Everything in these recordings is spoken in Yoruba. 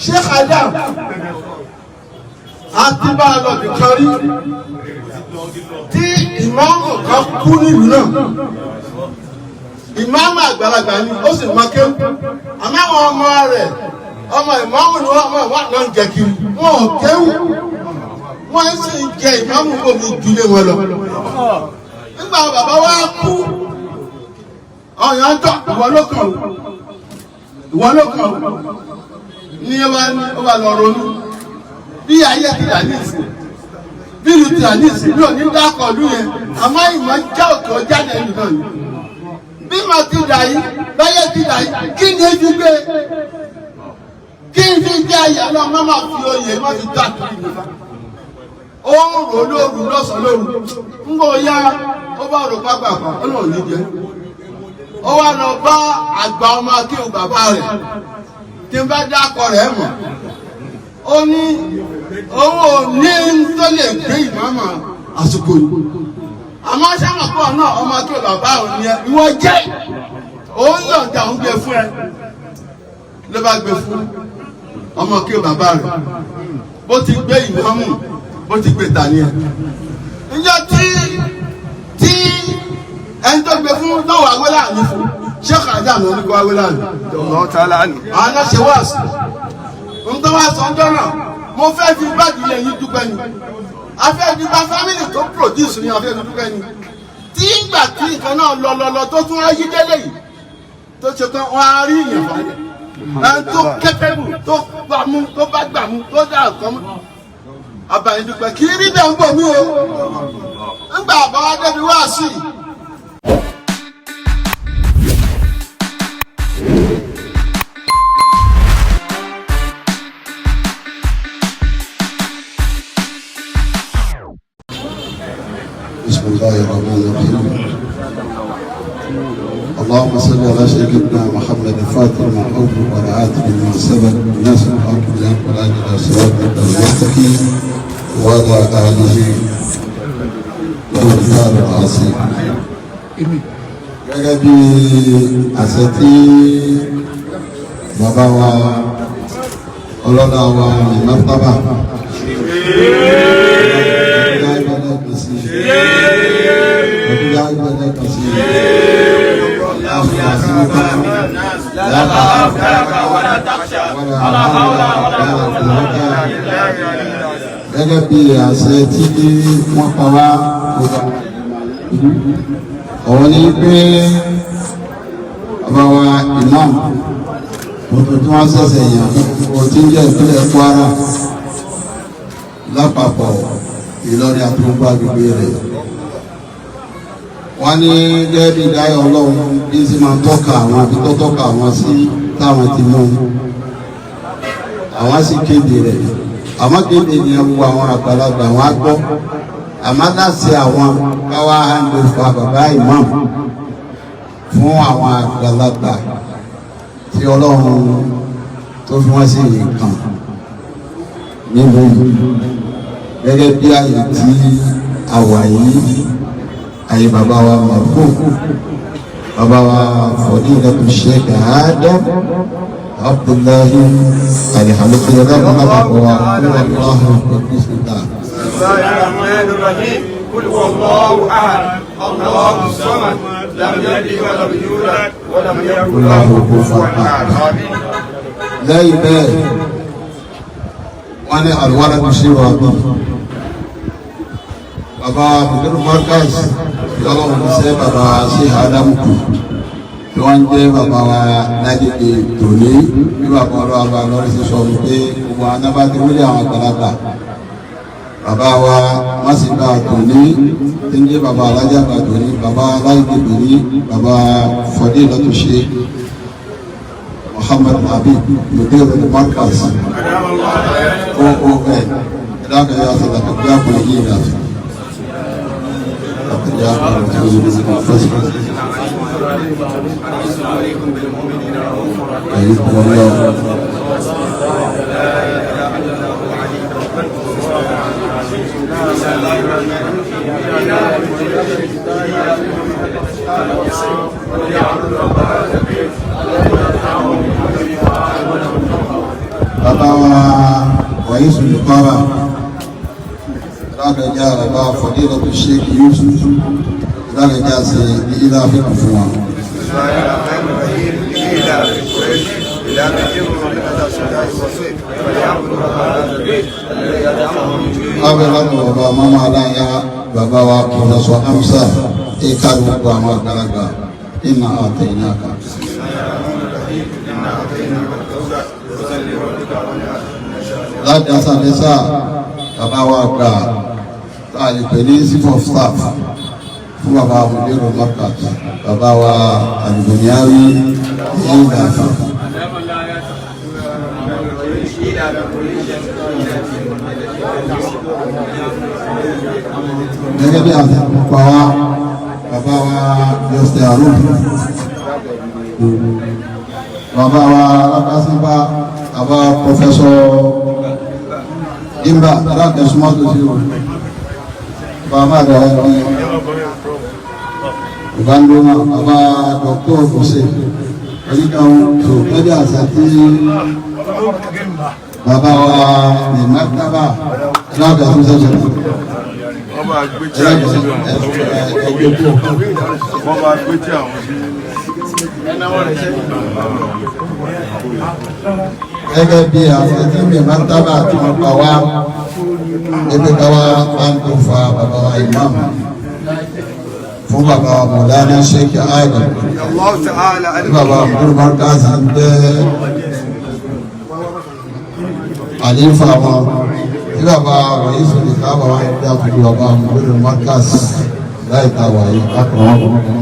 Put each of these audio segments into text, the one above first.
Sheikh Adam àti bá a lọ bìkan rí tí ìmáàmù kan kú nílùú náà. Ìmáàmù àgbàlagbà ni ó sì máa kéwù àmọ́ àwọn ọmọ rẹ̀ ọmọ ìmáàmù ni wọ́n lọ ń jẹ kiri wọn ò kéwù wọ́n sì ń jẹ ìmáàmù omi ìdílé wọn lọ. Nígbà bàbá wa kú ọ̀yàn tọ́ ìwọ ló kàn ní ó bá lọ ronú bí ayé ti dà ní ìsìn bí ìlú ti dà ní ìsìn bí òní dákọ̀ọ́lù yẹn àmọ́ ìmọ̀ já òkè ọjà lẹ́yìn náà ni bí mo ti dà yìí báyé ti dà yìí kí ni ebi gbé kí n fi jẹ́ ayé lọ má má fi oyè má fi dá tó ìlú bá ó ń rò lóru lọ́sàn-án lóru ń bọ̀ ya ó bá rò pápá kan ó lòun ní jẹ́ ó wá lọ bá àgbà ọmọ akéwù bàbá rẹ̀ tí n bá dákọ̀ rẹ̀ mọ̀ ó ní owó ní tó lè gbé ìmọ̀ọ́mọ̀ àsìkò yìí àmọ́ sáwọn pọ̀ náà ọmọ akéwù bàbá òun ni ìwọ jẹ́ òun yọ̀ǹda òun gbé fún ẹ ló bá gbé fún ọmọ akéwù bàbá rẹ̀ bó ti gbé ìmọ̀ọ́mọ̀ bó ti gbé tà ní ẹ níjọ́ tí ẹni tó gbé fún náà wà wẹ́lá ní fún Sheikh Adam ní oníkọ́ wẹ́lá ní àwọn náà ṣe wá sí ń tó wá sọ ọjọ́ náà mo fẹ́ fi báàgì ilẹ̀ yín dúpẹ́ ni afẹ́ fi bá fámìlì tó produce ni afẹ́ fi dúpẹ́ ni tí ìgbà tí nǹkan náà lọ tó tún ayé délé yìí tó ṣe tán wọn á rí ìyẹn fún ẹni tó kẹ́kẹ́bù tó bá gbà mú tó dá nǹkan mú àbàyìn dúpẹ́ kì í rí bẹ́ẹ̀ ń bọ̀ mí o ńgbà àbáwá débi wá sí i. بسم الله الرحمن الرحيم اللهم صل على سيدنا محمد الفاتح المعروف والعاتب لما سبق الناس الحق بالحق والهادي الى صراطك المستقيم وعلى اله والمختار العظيم. gẹ́gẹ́ bí àṣẹ tí bàbá wa ọlọ́lá wa ìmọ̀tàbà gẹ́gẹ́ bí àṣẹ tí wọ́n pa wá ọ̀wọ́ ní pé bàbá wa imam tuntun tí wọ́n ṣẹ̀ṣẹ̀ yàn kò tí ń jẹ́ ìpínlẹ̀ Kwara lápapọ̀ Ìlọrin àti gbogbo agbègbè rẹ̀ wọ́n ní gẹ́gẹ́ bí ìdáyọ̀ Ọlọ́run bí sì máa tọ́ka àwọn àbí tó tọ́ka àwọn sí táwọn ti mú àwọn sì kéde rẹ̀ àmọ́ kéde ni ẹ̀wọ̀ àwọn àgbàlagbà àwọn agbọ́ àmọ́ láti àwọn káwá handover bàbá imam fún àwọn àgbàlagbà tí Ọlọ́run tó fi wọ́n sí nǹkan nínú gẹ́gẹ́ bí àyè tí a wà yìí àyè bàbá wa mọ̀kú bàbá wa Fadilatu Sheikh Adam Abdullahi alihamdulilayi bàbá wa kúrò aláhùn bismillah. قل هو الله احد الله الصمد لم يلد ولم يولد ولم يكن له كفوا احد. lẹ́yìn bẹ́ẹ̀ wọ́n ní àlùwárà tó ṣe wà bí bàbá mùdírù Markaz lọ́wọ́ ṣe bàbá ṣe Ádámù kù tí wọ́n jẹ́ bàbá wa lágbègbè tòní bí bàbá ọlọ́wọ́ bá lọ́rí sí sọ wípé gbogbo anábá ti wúlé àwọn àgbàlagbà bàbá wa wọ́n sì gba tòní tí ń jẹ́ bàbá alájàgbà tòní bàbá aláìgbègbè ní bàbá Fadilatu Sheikh Muhammad Habib mùdírù Markaz OON إذاك يا صدق يا بنينا يا الله bàbá wa wàyí sùn kọ́ra lákàjá bàbá fọdílẹ̀ tó ṣe kí yóò tún lákàjá sí ilé àfikún fún wa. Abẹ́lẹ́nu bàbá mọ́mọ́ aláya bàbá wa Professor Hamza ẹ̀ka gbogbo àwọn àgbàlagbà ìmọ̀ àtẹ̀yìn àkà. Ládàásá lẹ́sà bàbá wa gbà láàyè pẹ̀lú chief of staff fún bàbá Mudiru Markaz bàbá wa àdìgbòníyàwó ní ìlànà. Gẹ́gẹ́ bí àti àpapọ̀ wa bàbá wa Jọ́sẹ̀ àrùn bàbá wa alákàsíbá bàbá Professor Dimba alákẹ́sùmọ́ tó sí o bàbá rẹ̀ ìbándóná bàbá Dr. Hussein oníkàwọn tó gẹ́gẹ́ àti àti bàbá wa ní Mákàbá alákẹ́sùmọ́ sẹ́sẹ̀ gẹ́gẹ́ bí àwọn tí mi máa ń tábà tí wọ́n pa wá ẹgbẹ́ ká wá máa ń tó fa bàbá wa imam fún bàbá wa Mọ̀lánà Sheikh Adam tí bàbá wa Mudiru Markaz ń jẹ́ àlífà wọn tí bàbá wọ̀nyí sùn ní káàbà wá ń dá fún bàbá Mudiru Markaz láì ta wàyí akọ̀wọ́n kọ̀ọ̀kan.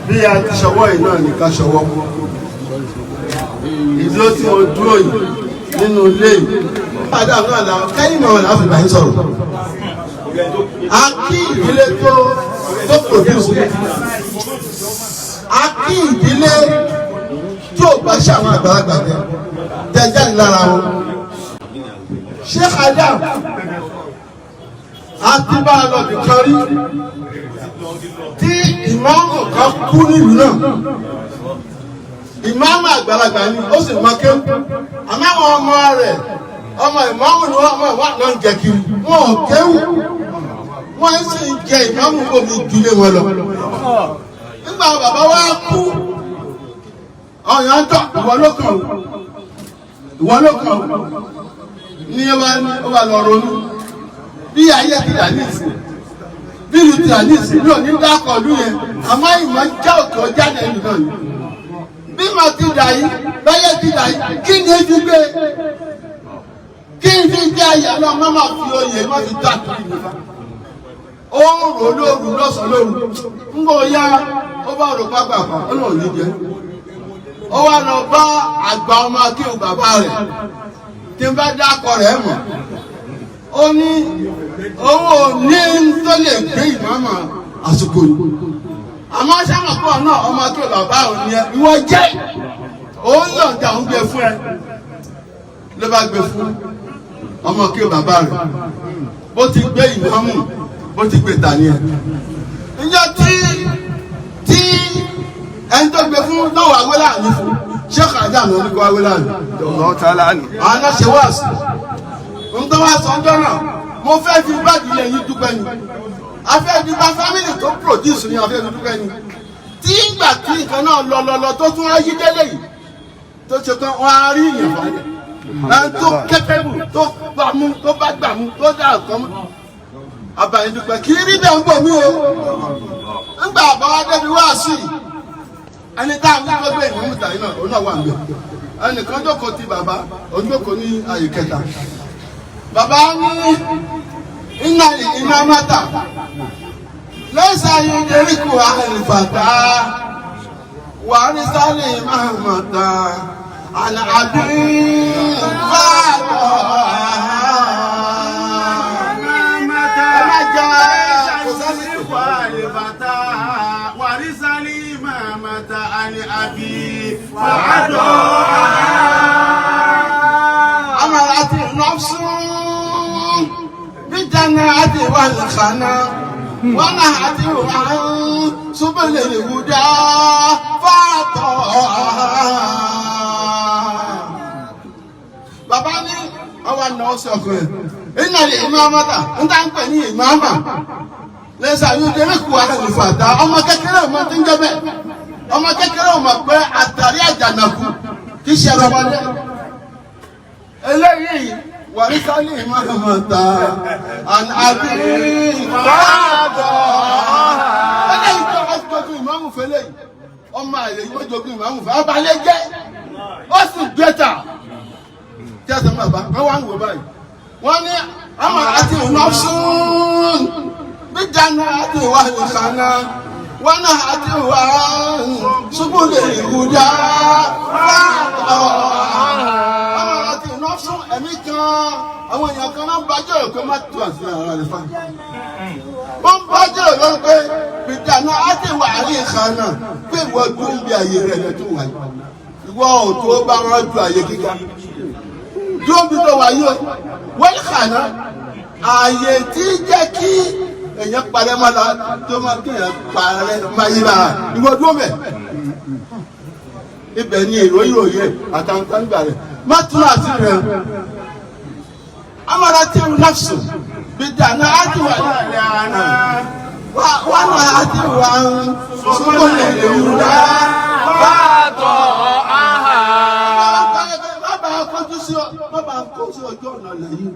Bí a ti ṣọwọ́ yìí náà ní ká ṣọwọ́. Ìdúró tí mo dúró yìí nínú ilé yìí. Padà náà làwọn kẹ́yìn náà láti bá yín sọ̀rọ̀. A kí ìdílé tó produce. A kí ìdílé tí ò bá ṣe àwọn àgbàlagbà jẹ jáde lára wọn. Sheikh Adam a ti bá a lọ nìkan rí tí ìmáàmù kan kú nílùú náà. Ìmáàmù àgbàlagbà ni ó sì máa kéwù. Àmọ́ àwọn ọmọ rẹ̀ ọmọ ìmáàmù ni wọ́n wà lọ ń jẹ kiri. Wọ́n ò kéwù. Wọ́n sì ń jẹ ìmáàmù omi ìdílé wọn lọ. Nígbà bàbá wa kú ọ̀yàn ń tọ́ ìwọ ló kàn ní ó wà lọ ronú bí ayé ti dà ní ìsìn bí ìlú ti dà ní ìsìn ní òní dákọ̀ ọdún yẹn àmọ́ ìmọ̀ já òkè ọjà náà ìlú náà yìí bí mo ti dà yìí báyé ti dà yìí kí ni ebi gbé kí n fi jẹ́ ayé náà má má fi oyè má fi dà kiri nípa ó ń rò lóru lọ́sàn-án lóru ń bọ̀ ya ó bá rò pápá kan ó lòun ní jẹ́ ó wá lọ bá àgbà ọmọ akéwù bàbá rẹ̀ tí n bá dákọ̀ rẹ̀ mọ̀ ó ní owó ní tó lè gbé ìmọ̀ọ́mọ̀ àsìkò yìí àmọ́ sáàmùpọ̀ náà ọmọ akéwù bàbá òun ni ìwọ jẹ́ òun yọ̀ǹda òun gbé fún ẹ ló bá gbé fún ọmọ akéwù bàbá rẹ̀ bó ti gbé ìmọ̀ọ́mù bó ti gbé tani ẹ ǹjẹ́ tí ẹni tó gbé fún lọ́wọ́ awélà ní fún Sheikh Adam ní oníkó awélà ní Allah ta'ala ni. àwọn náà ṣe wá sí ń tó wá sọ ọjọ́ náà mo fẹ́ fi báàgì ilé yín dúpẹ́ ni afẹ́ fi bá fámìlì tó produce ni afẹ́ fi dúpẹ́ ni tí ìgbà tí nǹkan náà lọ tó tún ayé délé yìí tó ṣe tán wọn á rí ìyẹn fún ẹni tó kẹ́kẹ́rù tó bá gbà mú tó dá nǹkan mú àbàyìn dúpẹ́ kì í rí bẹ́ẹ̀ ń bọ̀ mí o ńgbà àbáwá débi wá sí ẹni tá à ń gbé gbé ìmọ̀ mùtà yìí náà òun náà wà ń bẹ̀ ẹnìkan jókòó ti bàbá òun jókòó ní àyè kẹta bàbá ní iná mẹ́ta lẹ́sà yìí deríkù àlìfàtà wà ní sálẹ̀ mahamata àlàbí فعدوا nafsun bijanati wal khana wa nahati an subulil huda fata. Bàbá ní àwọn àna ọ̀sẹ̀ ọkùnrin iná lè ìmáàmátà ń tá ń pè ní ìmáàmà lẹ́sà yóò délé kú àlùfàdà ọmọ kékeré ọmọ tí ń jẹ́ bẹ́ẹ̀ ọmọ kékeré ọmọ pé àtàrí àjànàkú kì í ṣe ẹ̀rọ ọmọdé eléyìí wàrísálì ìmáàmátà àbí ìmáàmátà eléyìí tó wá jogún ìmáàmù fẹlẹ́ yìí ọmọ àlè yìí wọ́n jogún ìmáàmù fẹ́ abalẹ̀ jẹ́ ó sì gbẹ́ta tí a sọ bàbá wọn wá ń wò báyìí wọn ní àmọ́ àti nafsun bíjànà àti ìwà ìkànnà wọn náà àti ìwà subulil huda àmọ́ àti nafsun ẹ̀mí kan àwọn èèyàn kan máa ń bàjẹ́ òkè má tó àti ara rẹ̀ fà wọ́n ń bàjẹ́ òkè pé bíjànà àti ìwà ìkànnà pé ìwọ dúró bí ayé rẹ̀ lẹ́tọ̀ wáyé ìwọ ò tó bá wọn ju ayé kíkà dúró bí tó wáyé wọ́n kàná ààyè tí jẹ́ kí èèyàn parẹ́ máa la tó máa kí èèyàn parẹ́ máa yí lára ìwọ dúró mẹ́ ibẹ̀ ni ìròyìn òye àtàǹtàǹgbà rẹ̀ má tún àti rẹ̀ amara tí ń nafsu bí dáná á ti wà wà náà á ti wà ń sọ́kò lè lè wù dá bá tọ̀ áhà. Bàbá kó sí ojú ọ̀nà ọ̀la yìí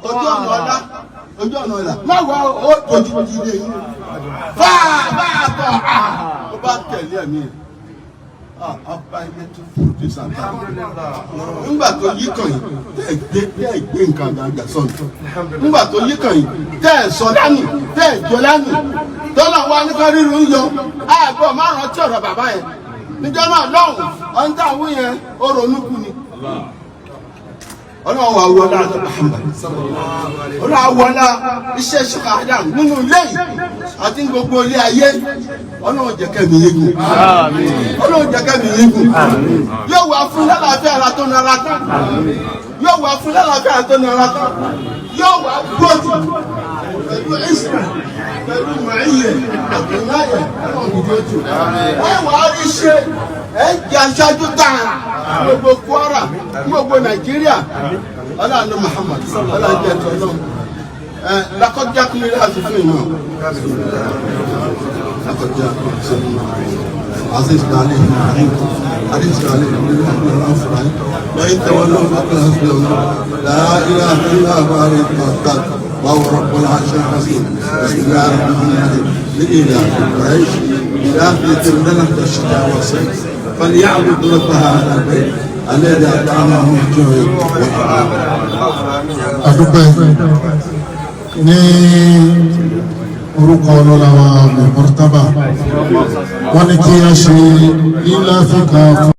ojú ọ̀nà ọ̀la ojú ọ̀nà ọ̀la má wá ó dojú ìdílé yìí bá tọ̀ ó bá tẹ̀lé ẹ̀mí ẹ̀ ọba ilé tó fojú sàtà nígbà tó yí kàn yìí tẹ́ ẹ̀ gbé nǹkan àgbàgbà sọ̀nù nígbà tó yí kàn yìí tẹ́ ẹ̀ sọ lánìí tẹ́ ẹ̀ jọ lánìí tọ́lá wa ní ká ríru ń yọ àgbọ̀ márùn-ún tí ọ̀rọ̀ bàbá yẹn níjọ́ náà lọ́hùn ọ̀ńtà àwọn yẹn ó ronú kú ni. Ọlọ́run wa wọlá àti Muhammad Ọlọ́run wọlá iṣẹ́ ṣọ́kà Adam nínú ilé yìí àti gbogbo ilé ayé Ọlọ́run jẹ́kẹ́ mi yégun Ọlọ́run jẹ́kẹ́ mi yégun yóò wá fún lálàáfíà ara tó nara tán yóò wá fún lálàáfíà ara tó nara tán yóò wá gbòdì pẹ̀lú ìsìn pẹ̀lú màáyẹ̀ àgbẹ̀láyẹ̀ Ọlọ́run ìdí ojú ẹ wà á rí ṣe ẹ jẹ́ aṣáájú tààrà gbogbo Kwara gbogbo Nàìjíríà Ọlọ́run Muhammad Ọlọ́run jẹ́ tó lọ lakọjá kúlẹ láti fún ìmọ̀ lakọjá aziz nali aziz nali afurani lẹ́yìn tẹwọn lọ bàbá hasbi ọlọ láàrin àbílà àbárí tọ̀tà wàhùn rọ̀pọ̀ láṣẹ kásì ìsìlẹ̀ àrùn لإله قريش إله تمنى الشتاء والصيف فليعبد رب هذا البيت الذي أطعمهم من جوع adúpẹ́ ní orúkọ ọlọ́lá wa Murtaba wọ́n ní kí a ṣe ilé Áfíríkà fún